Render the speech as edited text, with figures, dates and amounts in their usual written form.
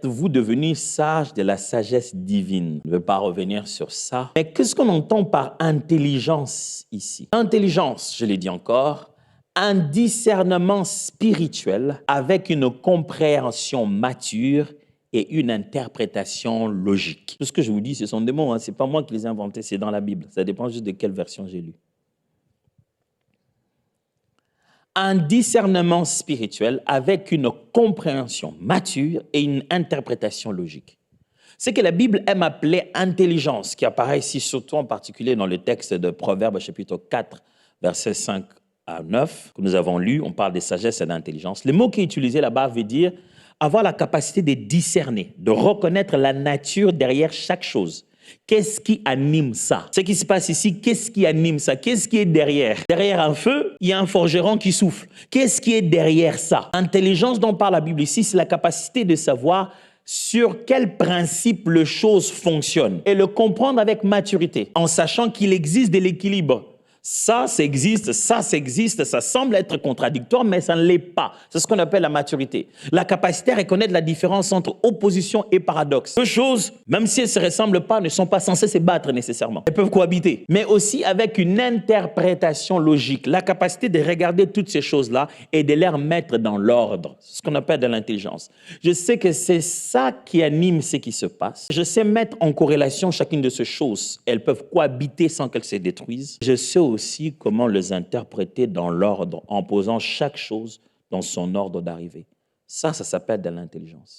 êtes-vous devenu sage de la sagesse divine? Je ne vais pas revenir sur ça. Mais qu'est-ce qu'on entend par intelligence ici? Intelligence, je l'ai dit encore, un discernement spirituel avec une compréhension mature et une interprétation logique. Tout ce que je vous dis, ce sont des mots, hein. Ce n'est pas moi qui les ai inventés, c'est dans la Bible. Ça dépend juste de quelle version j'ai lu. Un discernement spirituel avec une compréhension mature et une interprétation logique. Ce que la Bible aime appeler intelligence, qui apparaît ici surtout en particulier dans le texte de Proverbes chapitre 4, versets 5 à 9, que nous avons lu, on parle de sagesse et d'intelligence. Le mot qui est utilisé là-bas veut dire avoir la capacité de discerner, de reconnaître la nature derrière chaque chose. Qu'est-ce qui anime ça? Ce qui se passe ici, qu'est-ce qui anime ça? Qu'est-ce qui est derrière? Derrière un feu, il y a un forgeron qui souffle. Qu'est-ce qui est derrière ça? L'intelligence dont parle la Bible ici, c'est la capacité de savoir sur quel principe les choses fonctionnent et le comprendre avec maturité, en sachant qu'il existe de l'équilibre. Ça existe, ça semble être contradictoire, mais ça ne l'est pas. C'est ce qu'on appelle la maturité. La capacité à reconnaître la différence entre opposition et paradoxe. Deux choses, même si elles ne se ressemblent pas, ne sont pas censées se battre nécessairement. Elles peuvent cohabiter, mais aussi avec une interprétation logique. La capacité de regarder toutes ces choses-là et de les remettre dans l'ordre. C'est ce qu'on appelle de l'intelligence. Je sais que c'est ça qui anime ce qui se passe. Je sais mettre en corrélation chacune de ces choses. Elles peuvent cohabiter sans qu'elles se détruisent. Je sais aussi comment les interpréter dans l'ordre, en posant chaque chose dans son ordre d'arrivée. Ça s'appelle de l'intelligence.